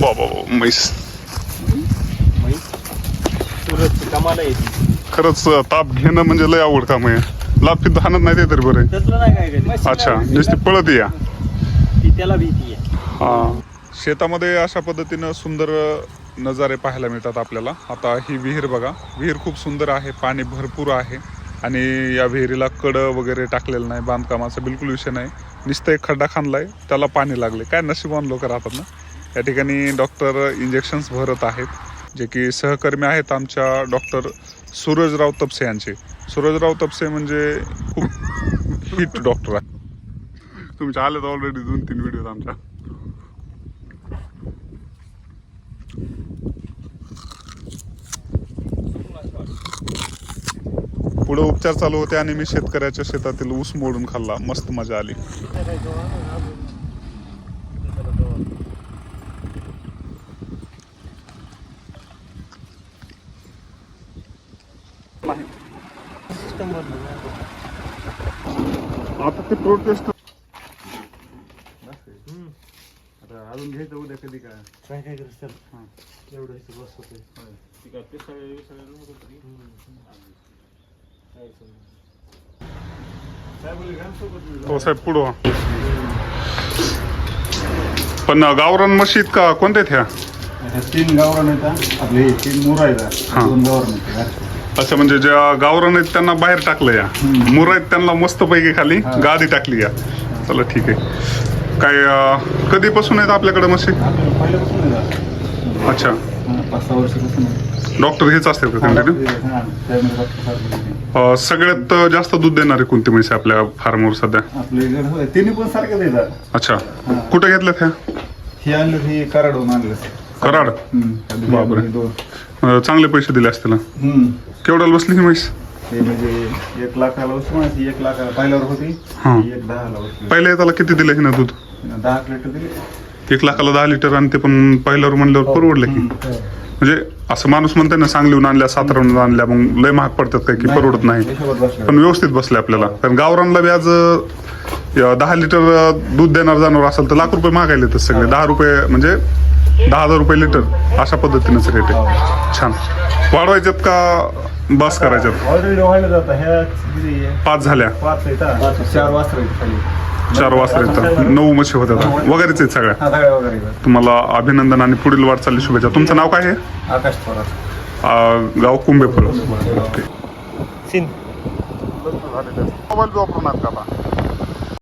बाबा म्हैस कमाला येते. खरंच ताप घेणं म्हणजे लय आवड काम आहे. लाभ फित हाणत नाही ते तरी बरं आहे. तसलं नाही काय कधी. अच्छा नुसती पळत या. ती त्याला भीती आहे. हा शेतामध्ये अशा पद्धतीनं सुंदर नजारे पाहायला मिळतात आपल्याला. आता ही विहीर बघा, विहीर खूप सुंदर आहे, पाणी भरपूर आहे आणि या विहिरीला कडं वगैरे टाकलेलं नाही, बांधकामाचा बिलकुल विषय नाही. नुसतं एक खड्डा खांदलाय, त्याला पाणी लागले. काय नशिबान लोक राहतात ना. या ठिकाणी डॉक्टर इंजेक्शन्स भरत आहेत, जे की सहकर्मी आहेत आमच्या डॉक्टर सूरजराव तपसे यांचे. सूरजराव तपसे म्हणजे खूप हिट डॉक्टर आहे. तुमच्या आलेत ऑलरेडी 2-3 व्हिडिओ आमच्या. पुढे उपचार चालू होते आणि मी शेतकऱ्याच्या शेतातील ऊस मोडून खाल्ला. मस्त मजा आली. आता ते प्रोटेस्ट अजून घ्यायचं उद्या कधी काय काय करत एवढं बस होते. हो साहेब पुढं. पण गावरान मशीद का कोणत्या आहेत ह्या? 3 गावरान आहेत आपले, 3 मुरा आहेत, 2 गावरान आहेत. अच्छा म्हणजे ज्या गावरान आहेत त्यांना बाहेर टाकलं या, मुर आहेत त्यांना मस्त पैकी खाली गादी टाकली या. चला ठीक आहे. काय कधीपासून आहेत आपल्याकडे म्हशी? पहिल्यापासून आहेत. अच्छा 5-6 वर्षापासून. डॉक्टर हेच असतात का कंटिन्यू? सगळ्यात जास्त दूध देणारे कोणती म्हशी आपल्या फार्मवर सध्या? आपले तिन्ही पण सारखेच येतात. अच्छा कुठे घेतल्यात ह्या? हे आणलं, हे कराडहून आणलं. कराड? बापरे, चांगले पैसे दिले असतील. केवढ्याला बसली ही म्हैस? हे म्हणजे 1 लाखाला वस्तू म्हणायची, 1 लाखाला पहिल्यावर होती, 1-10ला वस्तू. पहिल्या त्याला किती दिले हिनं दूध? 10 लिटर दिले. 1 लाखाला 10 लिटर आणि ते पण पहिल्यावर म्हणल्यावर परवडलं की. म्हणजे असं माणूस म्हणतोय ना, सांगलीहून आणल्या, साताराहून आणल्या, मग लय महाग पडतात काय की परवडत नाही. पण व्यवस्थित बसले आपल्याला. कारण गावरानला व्याज 10 लिटर दूध देणार जनावर असेल तर लाख रुपये मागायले तर सगळे. 10 रुपये म्हणजे 10,000 रुपये लिटर अशा पद्धतीनंच रेट आहे. छान. वाढवायच्यात का बस करायच्यात? ऑलरेडी व्हायला जातं. ह्या 5 झाल्या, 5 येतात, 4 वासरं आहेत खाली. 4 वासरं येतात, 9 म्हशी होत्या वगैरेच आहेत सगळ्या. सगळ्या वगैरे. तुम्हाला अभिनंदन आणि पुढील वाटचाली शुभेच्छा. तुमचं नाव काय आहे? आकाश थोरात, गाव कुंभेफळ. ओके. सीन मोबाईल वापरणार का?